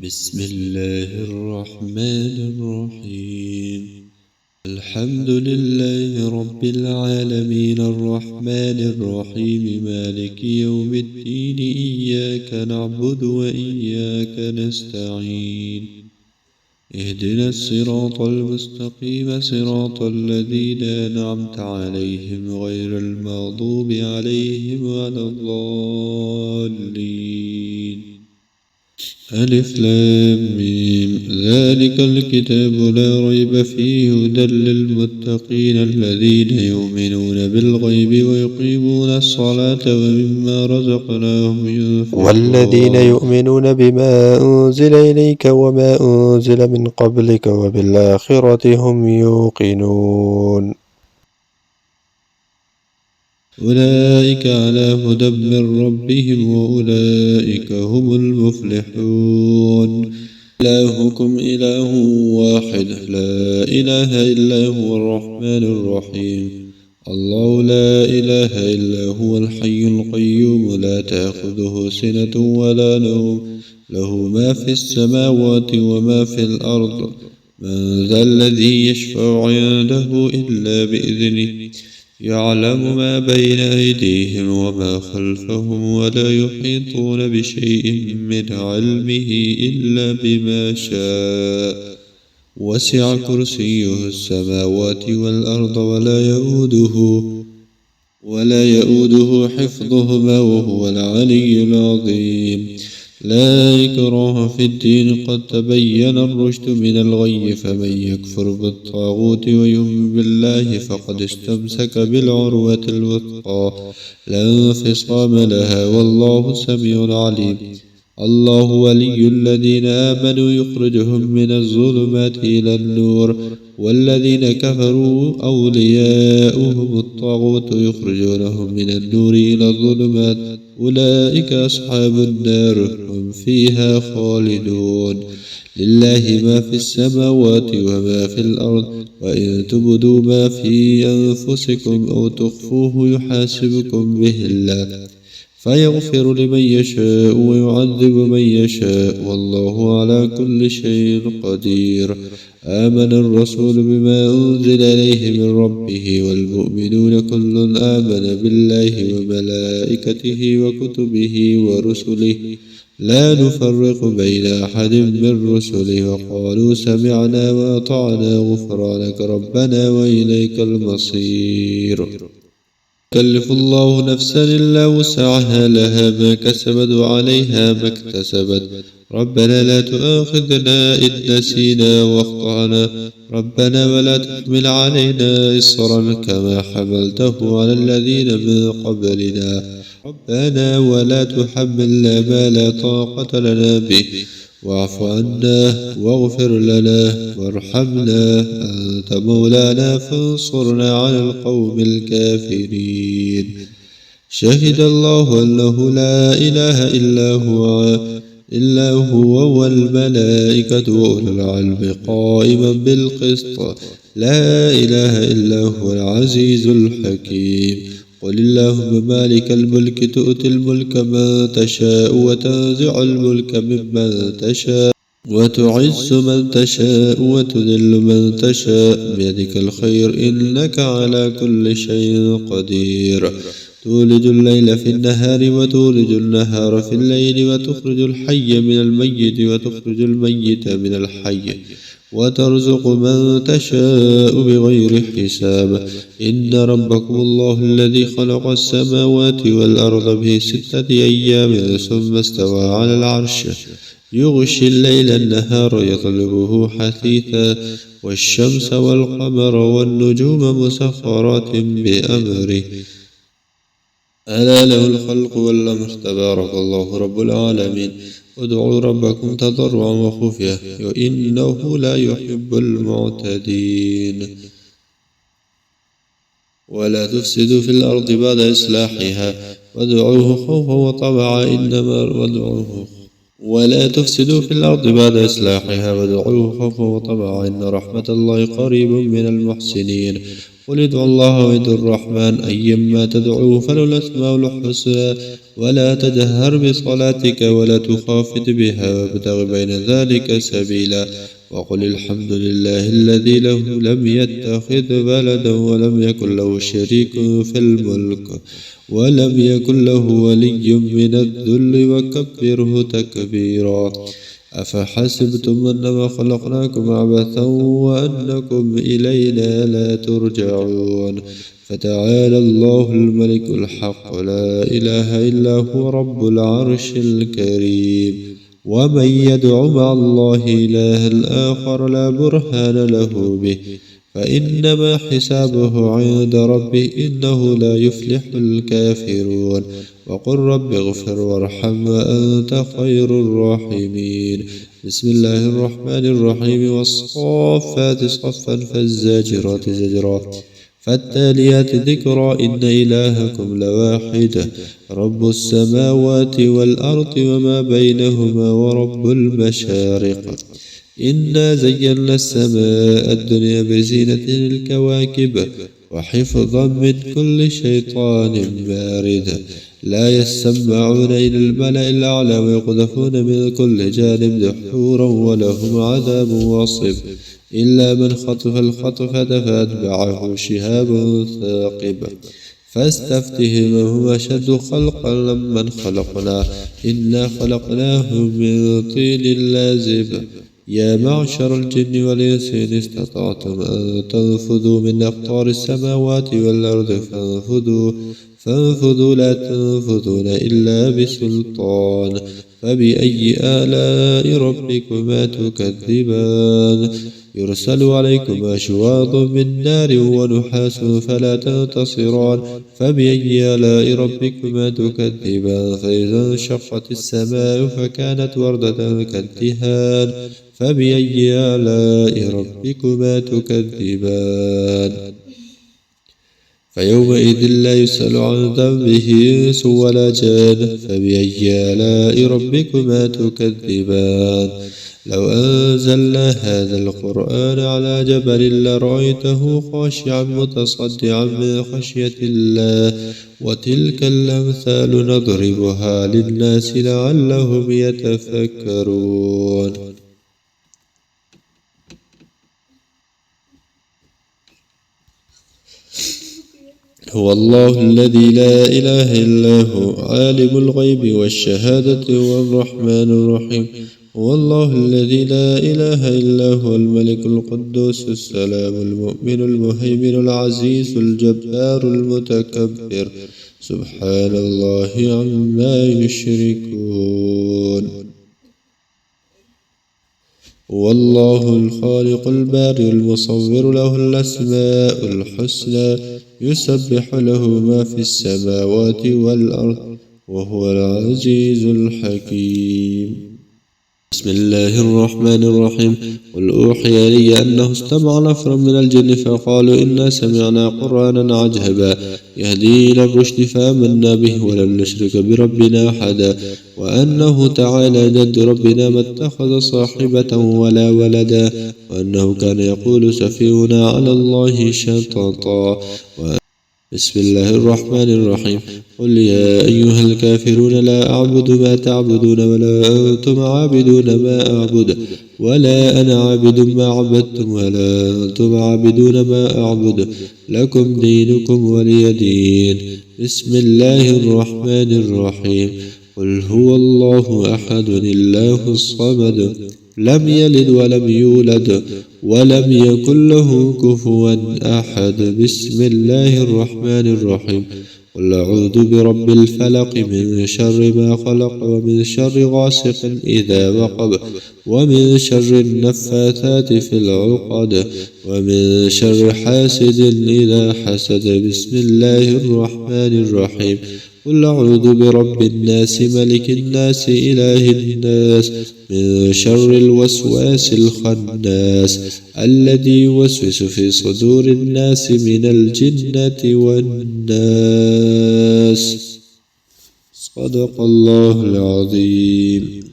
بسم الله الرحمن الرحيم. الحمد لله رب العالمين الرحمن الرحيم مالك يوم الدين إياك نعبد وإياك نستعين اهدنا الصراط المستقيم صراط الذين أنعمت عليهم غير المغضوب عليهم ولا الضالين. ألف لام ميم ذلك الكتاب لا ريب فيه هدى للمتقين الذين يؤمنون بالغيب ويقيمون الصلاة ومما رزقناهم ينفقون والذين يؤمنون بما أنزل إليك وما أنزل من قبلك وبالآخرة هم يوقنون. أولئك على هدى من ربهم وأولئك هم المفلحون. إلهكم إله واحد لا إله إلا هو الرحمن الرحيم. الله لا إله إلا هو الحي القيوم لا تأخذه سنة ولا نوم له ما في السماوات وما في الأرض. من ذا الذي يشفع عنده إلا بإذنه يعلم ما بين أيديهم وما خلفهم ولا يحيطون بشيء من علمه إلا بما شاء وسع كرسيه السماوات والأرض ولا يؤوده حفظهما وهو العلي العظيم. لا إكراه في الدين قد تبين الرشد من الغي فمن يكفر بالطاغوت ويؤمن بالله فقد استمسك بالعروة الوثقى لا انفصام لها والله سميع عليم. الله ولي الذين آمنوا يخرجهم من الظلمات إلى النور والذين كفروا أولياؤهم الطاغوت يخرجونهم من النور إلى الظلمات أولئك أصحاب النار هم فيها خالدون. لله ما في السماوات وما في الأرض وإن تبدوا ما في أنفسكم أو تخفوه يحاسبكم به الله فيغفر لمن يشاء ويعذب من يشاء والله على كل شيء قدير. آمن الرسول بما أنزل إليه من ربه والمؤمنون كل آمن بالله وملائكته وكتبه ورسله لا نفرق بين أحد من رسله وقالوا سمعنا وأطعنا غفرانك ربنا وإليك المصير. يكلف الله نفسا إلا وسعها لها ما كسبت وعليها ما اكتسبت ربنا لا تؤاخذنا إن نسينا واخطأنا ربنا ولا تحمل علينا إصرا كما حملته على الذين من قبلنا ربنا ولا تحملنا ما لا طاقة لنا به واعف عنا واغفر لنا وارحمنا أنت مولانا فانصرنا على القوم الكافرين. شهد الله أنه لا إله إلا هو والملائكة وأولو العلم قائما بالقسط لا إله إلا هو العزيز الحكيم. قل اللهم مالك الملك تؤتي الملك من تشاء وتنزع الملك ممن تشاء وتعز من تشاء وتذل من تشاء بيدك الخير إنك على كل شيء قدير. تولج الليل في النهار وتولج النهار في الليل وتخرج الحي من الميت وتخرج الميت من الحي وترزق من تشاء بغير حساب. إن ربكم الله الذي خلق السماوات والأرض في 6 أيام ثم استوى على العرش يغشي الليل النهار يطلبه حثيثا والشمس والقمر والنجوم مسخرات بأمره ألا له الخلق والأمر تبارك الله رب العالمين. ادعوا ربكم تضرعا وخفية وإنه لا يحب المعتدين. ولا تفسدوا في الأرض بعد إصلاحها وادعوه خوفا وطمعا إن رحمة الله قريب من المحسنين. قل ادعوا الله وادعوا الرحمن أيما تدعوه فله الأسماء الحسنى ولا تجهر بصلاتك ولا تخافت بها وابتغ بين ذلك سبيلا وقل الحمد لله الذي له لم يتخذ ولدا ولم يكن له شريك في الملك ولم يكن له ولي من الذل وكبره تكبيرا أفحسبتم أنما خلقناكم عبثا وأنكم إلينا لا ترجعون فتعالى الله الملك الحق لا إله إلا هو رب العرش الكريم ومن يدع مع الله إلها آخر لا برهان له به فإنما حسابه عند ربه إنه لا يفلح الكافرون وقل رب اغفر وارحم وأنت خير الراحمين بسم الله الرحمن الرحيم والصافات صفا فالزاجرات زجرا فالتاليات ذكرا إن إلهكم لواحد رب السماوات والأرض وما بينهما ورب المشارق إنا زينا السماء الدنيا بزينة الكواكب وحفظا من كل شيطان مارد لا يسمعون إلى الملأ الأعلى ويقذفون من كل جانب دحورا ولهم عذاب واصب إلا من خطف الخطفة فأتبعه شهاب ثاقب فاستفتهم هم أشد خلقا ممن خلقنا إنا خلقناهم من طين لازب يا معشر الجن والإنس إن استطعتم أن تنفذوا من أقطار السماوات والأرض فانفذوا لا تنفذون إلا بسلطان فبأي آلاء ربكما تكذبان يرسل عليكم أشواط من نار ونحاس فلا تنتصران فبأي آلاء ربكما تكذبان فإذا انشقت السماء فكانت وردة كالدهان فبأي آلاء ربكما تكذبان فيومئذ لا يسأل عن ذنبه إنس ولا جان فبأي آلاء ربكما تكذبان لو أنزلنا هذا القرآن على جبل لرأيته خاشعا متصدعا من خشية الله وتلك الأمثال نضربها للناس لعلهم يتفكرون هو الله الذي لا إله إلا هو عالم الغيب والشهادة هو الرحمن الرحيم هو الله الذي لا إله إلا هو الملك القدوس السلام المؤمن المهيمن العزيز الجبار المتكبر سبحان الله عما يشركون هو الله الخالق البارئ المصور له الأسماء الحسنى يسبح له ما في السماوات والأرض وهو العزيز الحكيم بسم الله الرحمن الرحيم قل أوحي لي أنه استمع نفر من الجن فقالوا إنا سمعنا قرآنا عجبا يهدي إلى الرشد فآمنا به ولن نشرك بربنا أحدا وأنه تعالى جد ربنا ما اتخذ صاحبة ولا ولدا وأنه كان يقول سفيهنا على الله شططا بسم الله الرحمن الرحيم قل يا أيها الكافرون لا أعبد ما تعبدون ولا أنتم عابدون ما أعبد ولا أنا عابد ما عبدتم ولا أنتم عابدون ما أعبد لكم دينكم ولي دين بسم الله الرحمن الرحيم قل هو الله أحد الله الصمد لم يلد ولم يولد ولم يكن له كفوا أحد بسم الله الرحمن الرحيم قل أعوذ برب الفلق من شر ما خلق ومن شر غاسق إذا وقب ومن شر النفاثات في العقد ومن شر حاسد إذا حسد بسم الله الرحمن الرحيم قل أعوذ برب الناس ملك الناس إله الناس من شر الوسواس الخناس الذي يوسوس في صدور الناس من الجنة والناس صدق الله العظيم.